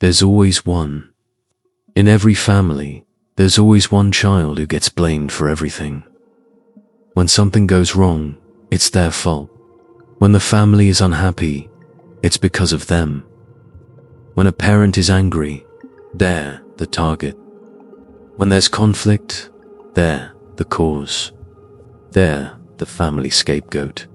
There's always one. In every family, there's always one child who gets blamed for everything. When something goes wrong, it's their fault. When the family is unhappy, it's because of them. When a parent is angry, they're the target. When there's conflict, they're the cause. They're the family scapegoat.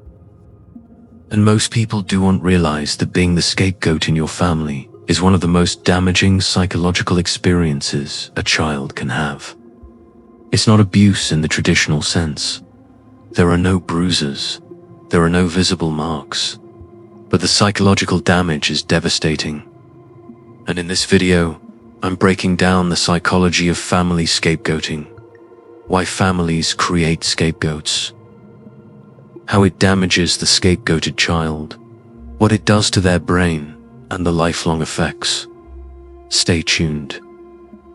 And most people don't realize that being the scapegoat in your family is one of the most damaging psychological experiences a child can have. It's not abuse in the traditional sense. There are no bruises. There are no visible marks. But the psychological damage is devastating. And in this video, I'm breaking down the psychology of family scapegoating, why families create scapegoats, how it damages the scapegoated child, what it does to their brain, and the lifelong effects. Stay tuned.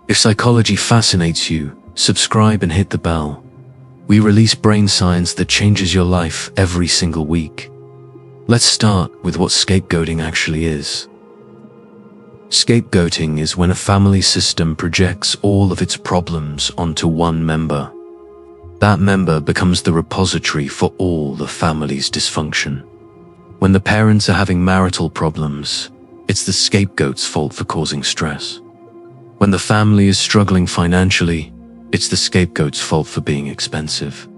If psychology fascinates you, subscribe and hit the bell. We release brain science that changes your life every single week. Let's start with what scapegoating actually is. Scapegoating is when a family system projects all of its problems onto one member. That member becomes the repository for all the family's dysfunction. When the parents are having marital problems, it's the scapegoat's fault for causing stress. When the family is struggling financially, it's the scapegoat's fault for being expensive.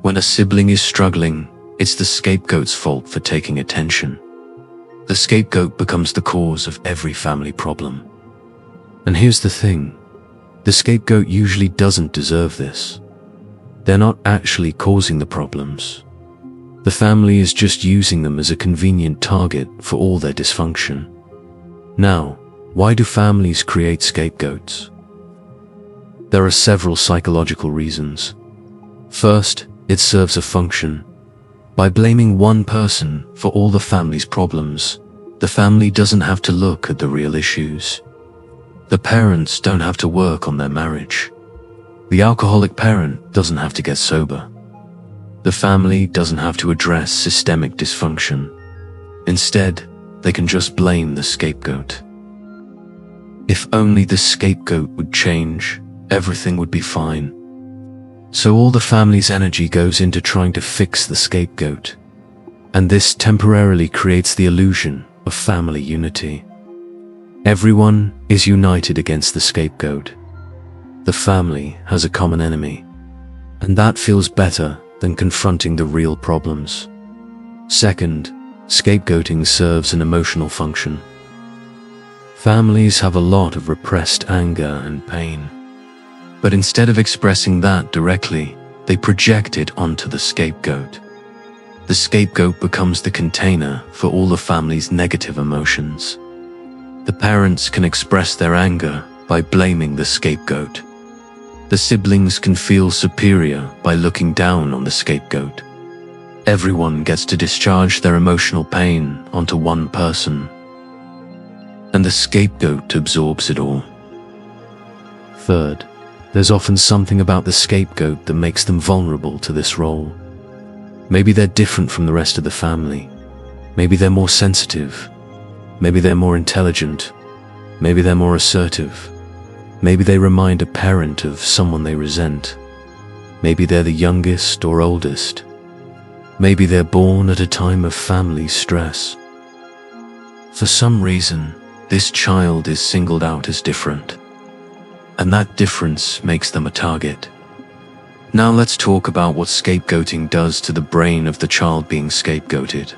When a sibling is struggling, it's the scapegoat's fault for taking attention. The scapegoat becomes the cause of every family problem. And here's the thing, the scapegoat usually doesn't deserve this. They're not actually causing the problems. The family is just using them as a convenient target for all their dysfunction. Now, why do families create scapegoats? There are several psychological reasons. First, it serves a function. By blaming one person for all the family's problems, the family doesn't have to look at the real issues. The parents don't have to work on their marriage. The alcoholic parent doesn't have to get sober. The family doesn't have to address systemic dysfunction. Instead, they can just blame the scapegoat. If only the scapegoat would change, everything would be fine. So all the family's energy goes into trying to fix the scapegoat. And this temporarily creates the illusion of family unity. Everyone is united against the scapegoat. The family has a common enemy. And that feels better than confronting the real problems. Second, scapegoating serves an emotional function. Families have a lot of repressed anger and pain. But instead of expressing that directly, they project it onto the scapegoat. The scapegoat becomes the container for all the family's negative emotions. The parents can express their anger by blaming the scapegoat. The siblings can feel superior by looking down on the scapegoat. Everyone gets to discharge their emotional pain onto one person. And the scapegoat absorbs it all. Third, there's often something about the scapegoat that makes them vulnerable to this role. Maybe they're different from the rest of the family. Maybe they're more sensitive. Maybe they're more intelligent. Maybe they're more assertive. Maybe they remind a parent of someone they resent. Maybe they're the youngest or oldest. Maybe they're born at a time of family stress. For some reason, this child is singled out as different. And that difference makes them a target. Now let's talk about what scapegoating does to the brain of the child being scapegoated.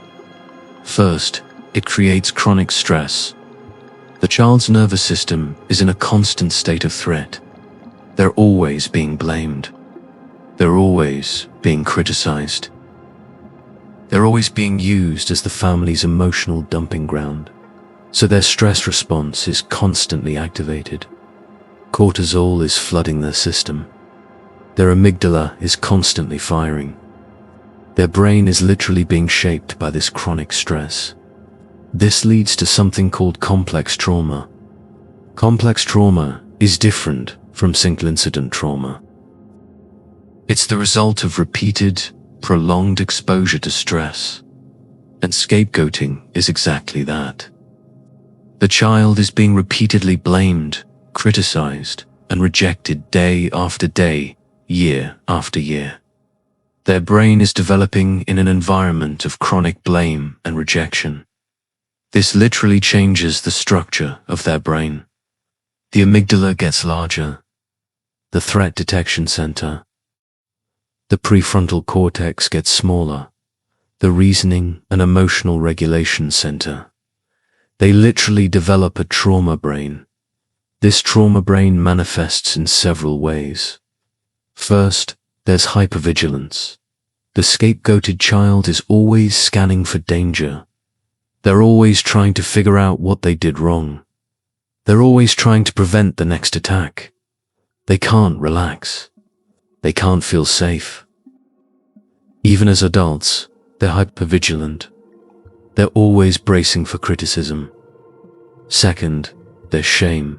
First, it creates chronic stress. The child's nervous system is in a constant state of threat. They're always being blamed. They're always being criticized. They're always being used as the family's emotional dumping ground. So their stress response is constantly activated. Cortisol is flooding their system. Their amygdala is constantly firing. Their brain is literally being shaped by this chronic stress. This leads to something called complex trauma. Complex trauma is different from single incident trauma. It's the result of repeated, prolonged exposure to stress. And scapegoating is exactly that. The child is being repeatedly blamed, criticized, and rejected day after day, year after year. Their brain is developing in an environment of chronic blame and rejection. This literally changes the structure of their brain. The amygdala gets larger, the threat detection center. The prefrontal cortex gets smaller, the reasoning and emotional regulation center. They literally develop a trauma brain. This trauma brain manifests in several ways. First, there's hypervigilance. The scapegoated child is always scanning for danger. They're always trying to figure out what they did wrong. They're always trying to prevent the next attack. They can't relax. They can't feel safe. Even as adults, they're hypervigilant. They're always bracing for criticism. Second, there's shame.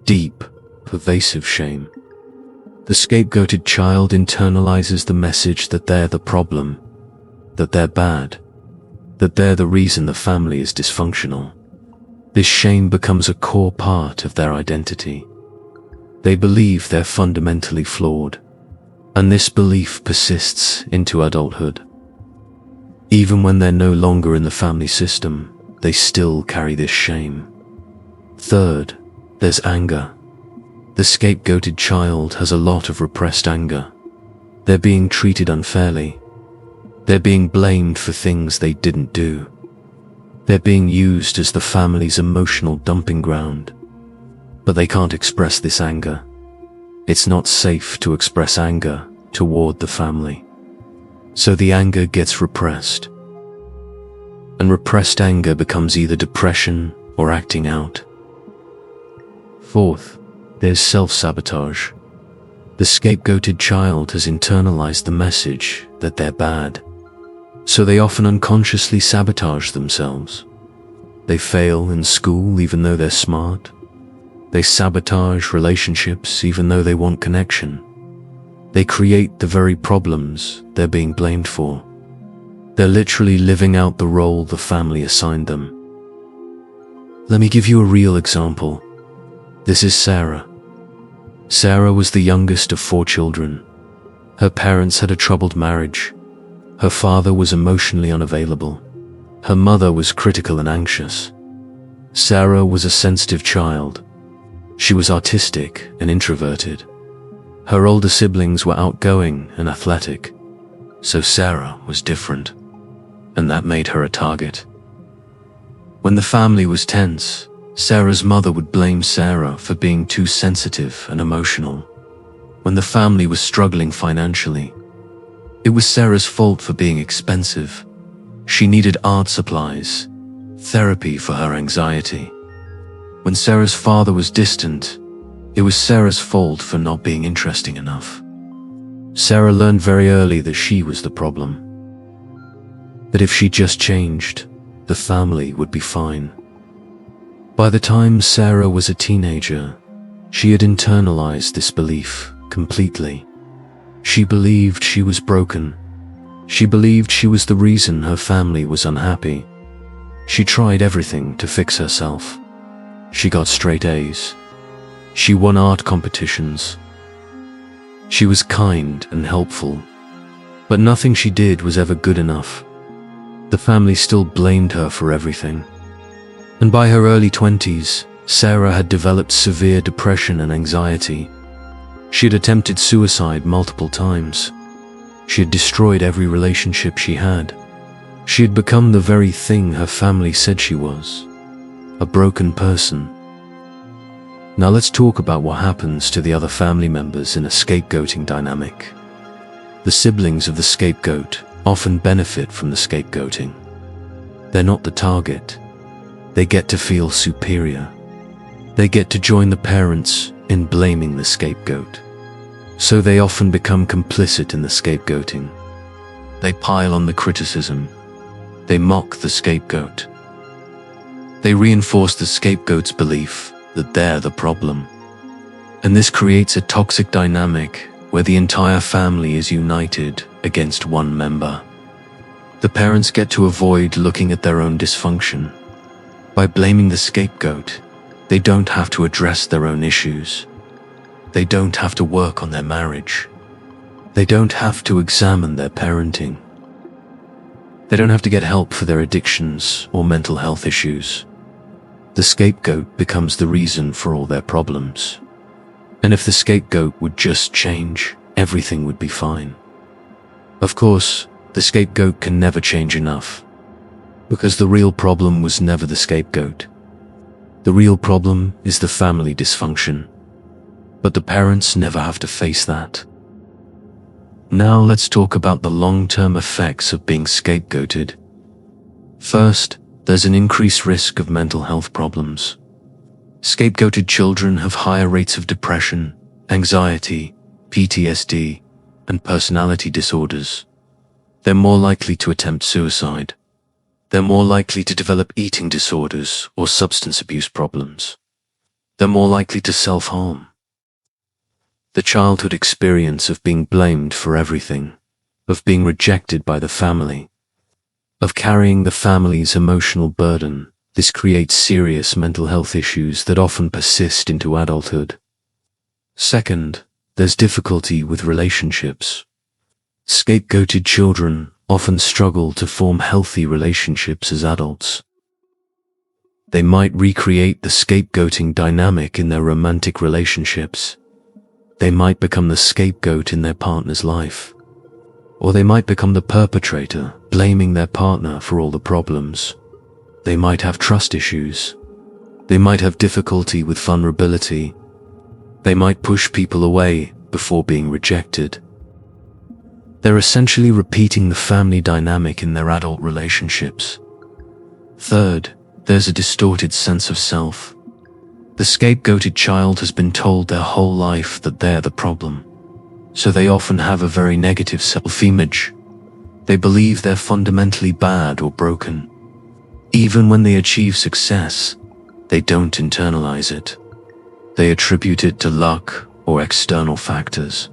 Deep, pervasive shame. The scapegoated child internalizes the message that they're the problem, that they're bad, that they're the reason the family is dysfunctional. This shame becomes a core part of their identity. They believe they're fundamentally flawed, and this belief persists into adulthood. Even when they're no longer in the family system, they still carry this shame. Third, there's anger. The scapegoated child has a lot of repressed anger. They're being treated unfairly. They're being blamed for things they didn't do. They're being used as the family's emotional dumping ground. But they can't express this anger. It's not safe to express anger toward the family. So the anger gets repressed. And repressed anger becomes either depression or acting out. Fourth, there's self-sabotage. The scapegoated child has internalized the message that they're bad. So they often unconsciously sabotage themselves. They fail in school even though they're smart. They sabotage relationships even though they want connection. They create the very problems they're being blamed for. They're literally living out the role the family assigned them. Let me give you a real example. This is Sarah. Sarah was the youngest of 4 children. Her parents had a troubled marriage. Her father was emotionally unavailable. Her mother was critical and anxious. Sarah was a sensitive child. She was artistic and introverted. Her older siblings were outgoing and athletic, so Sarah was different, and that made her a target. When the family was tense, Sarah's mother would blame Sarah for being too sensitive and emotional. When the family was struggling financially, it was Sarah's fault for being expensive. She needed art supplies, therapy for her anxiety. When Sarah's father was distant, it was Sarah's fault for not being interesting enough. Sarah learned very early that she was the problem. That if she just changed, the family would be fine. By the time Sarah was a teenager, she had internalized this belief completely. She believed she was broken. She believed she was the reason her family was unhappy. She tried everything to fix herself. She got straight A's. She won art competitions. She was kind and helpful, but nothing she did was ever good enough. The family still blamed her for everything. And by her early 20s, Sarah had developed severe depression and anxiety. She had attempted suicide multiple times. She had destroyed every relationship she had. She had become the very thing her family said she was, a broken person. Now let's talk about what happens to the other family members in a scapegoating dynamic. The siblings of the scapegoat often benefit from the scapegoating. They're not the target. They get to feel superior. They get to join the parents in blaming the scapegoat. So they often become complicit in the scapegoating. They pile on the criticism. They mock the scapegoat. They reinforce the scapegoat's belief that they're the problem. And this creates a toxic dynamic where the entire family is united against one member. The parents get to avoid looking at their own dysfunction. By blaming the scapegoat, they don't have to address their own issues. They don't have to work on their marriage. They don't have to examine their parenting. They don't have to get help for their addictions or mental health issues. The scapegoat becomes the reason for all their problems. And if the scapegoat would just change, everything would be fine. Of course, the scapegoat can never change enough, because the real problem was never the scapegoat. The real problem is the family dysfunction. But the parents never have to face that. Now let's talk about the long-term effects of being scapegoated. First, there's an increased risk of mental health problems. Scapegoated children have higher rates of depression, anxiety, PTSD, and personality disorders. They're more likely to attempt suicide. They're more likely to develop eating disorders or substance abuse problems. They're more likely to self-harm. The childhood experience of being blamed for everything, of being rejected by the family, of carrying the family's emotional burden, this creates serious mental health issues that often persist into adulthood. Second, there's difficulty with relationships. Scapegoated children often struggle to form healthy relationships as adults. They might recreate the scapegoating dynamic in their romantic relationships. They might become the scapegoat in their partner's life. Or they might become the perpetrator, blaming their partner for all the problems. They might have trust issues. They might have difficulty with vulnerability. They might push people away before being rejected. They're essentially repeating the family dynamic in their adult relationships. Third, there's a distorted sense of self. The scapegoated child has been told their whole life that they're the problem, so they often have a very negative self-image. They believe they're fundamentally bad or broken. Even when they achieve success, they don't internalize it. They attribute it to luck or external factors.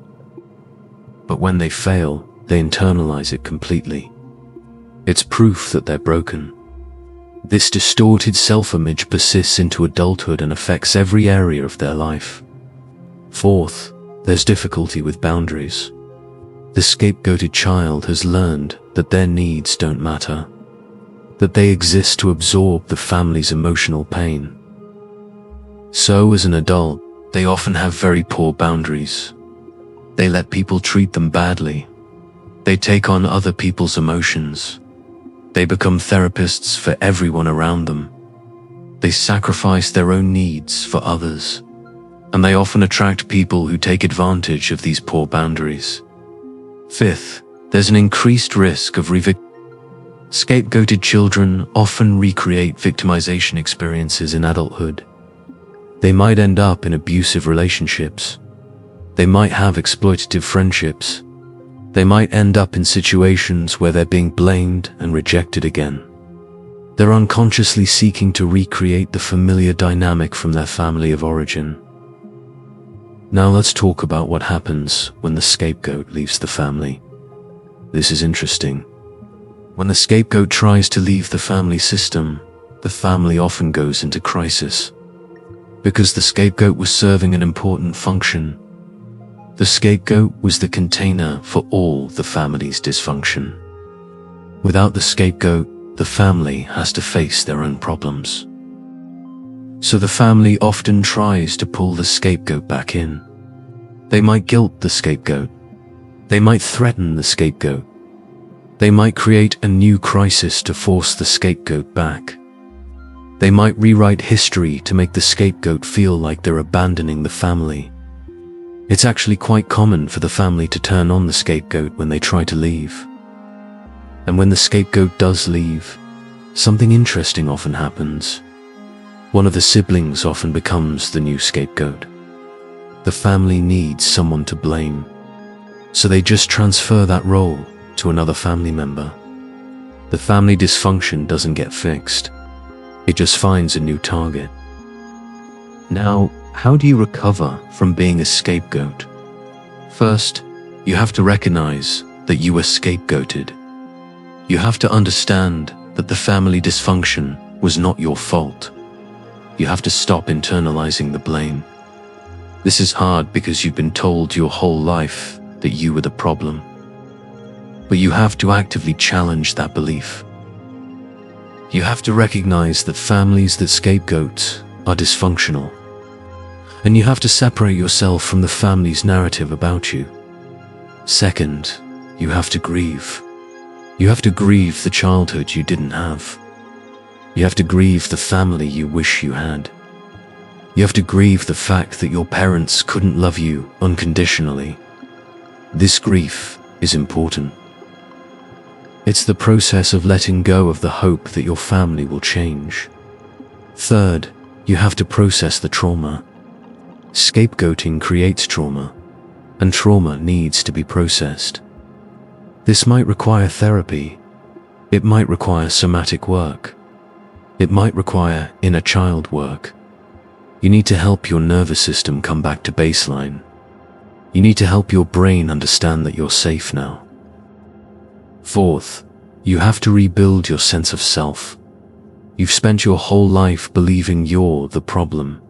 But when they fail, they internalize it completely. It's proof that they're broken. This distorted self-image persists into adulthood and affects every area of their life. Fourth, there's difficulty with boundaries. The scapegoated child has learned that their needs don't matter, that they exist to absorb the family's emotional pain. So as an adult, they often have very poor boundaries. They let people treat them badly. They take on other people's emotions. They become therapists for everyone around them. They sacrifice their own needs for others. And they often attract people who take advantage of these poor boundaries. Fifth, there's an increased risk of Scapegoated children often recreate victimization experiences in adulthood. They might end up in abusive relationships. They might have exploitative friendships. They might end up in situations where they're being blamed and rejected again. They're unconsciously seeking to recreate the familiar dynamic from their family of origin. Now let's talk about what happens when the scapegoat leaves the family. This is interesting. When the scapegoat tries to leave the family system, the family often goes into crisis. Because the scapegoat was serving an important function. The scapegoat was the container for all the family's dysfunction. Without the scapegoat, the family has to face their own problems. So the family often tries to pull the scapegoat back in. They might guilt the scapegoat. They might threaten the scapegoat. They might create a new crisis to force the scapegoat back. They might rewrite history to make the scapegoat feel like they're abandoning the family. It's actually quite common for the family to turn on the scapegoat when they try to leave. And when the scapegoat does leave, something interesting often happens. One of the siblings often becomes the new scapegoat. The family needs someone to blame, so they just transfer that role to another family member. The family dysfunction doesn't get fixed. It just finds a new target. Now, how do you recover from being a scapegoat? First, you have to recognize that you were scapegoated. You have to understand that the family dysfunction was not your fault. You have to stop internalizing the blame. This is hard because you've been told your whole life that you were the problem. But you have to actively challenge that belief. You have to recognize that families that scapegoat are dysfunctional. And you have to separate yourself from the family's narrative about you. Second, you have to grieve. You have to grieve the childhood you didn't have. You have to grieve the family you wish you had. You have to grieve the fact that your parents couldn't love you unconditionally. This grief is important. It's the process of letting go of the hope that your family will change. Third, you have to process the trauma. Scapegoating creates trauma, and trauma needs to be processed. This might require therapy. It might require somatic work. It might require inner child work. You need to help your nervous system come back to baseline. You need to help your brain understand that you're safe now. Fourth, you have to rebuild your sense of self. You've spent your whole life believing you're the problem.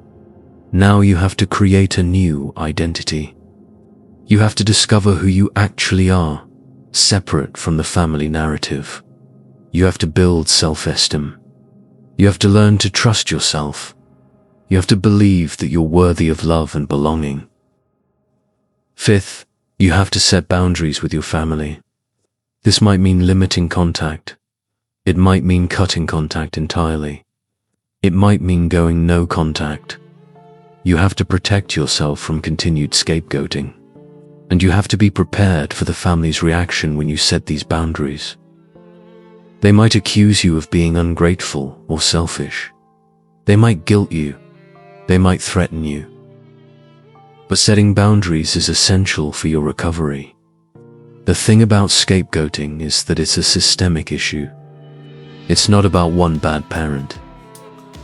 Now you have to create a new identity. You have to discover who you actually are, separate from the family narrative. You have to build self-esteem. You have to learn to trust yourself. You have to believe that you're worthy of love and belonging. Fifth, you have to set boundaries with your family. This might mean limiting contact. It might mean cutting contact entirely. It might mean going no contact. You have to protect yourself from continued scapegoating. And you have to be prepared for the family's reaction when you set these boundaries. They might accuse you of being ungrateful or selfish. They might guilt you. They might threaten you. But setting boundaries is essential for your recovery. The thing about scapegoating is that it's a systemic issue. It's not about one bad parent.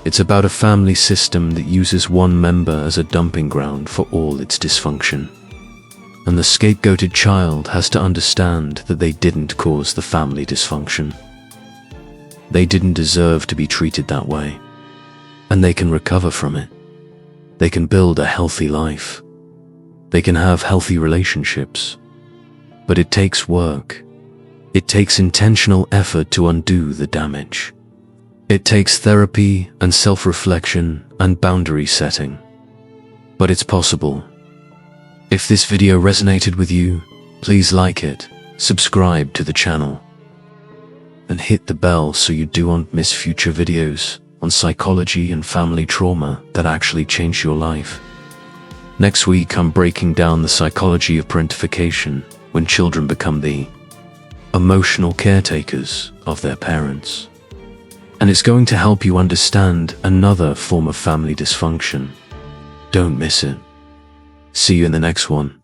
It's about a family system that uses one member as a dumping ground for all its dysfunction. And the scapegoated child has to understand that they didn't cause the family dysfunction. They didn't deserve to be treated that way. And they can recover from it. They can build a healthy life. They can have healthy relationships. But it takes work. It takes intentional effort to undo the damage. It takes therapy and self-reflection and boundary setting. But it's possible. If this video resonated with you, please like it, subscribe to the channel, and hit the bell so you don't miss future videos on psychology and family trauma that actually change your life. Next week, I'm breaking down the psychology of parentification when children become the emotional caretakers of their parents. And it's going to help you understand another form of family dysfunction. Don't miss it. See you in the next one.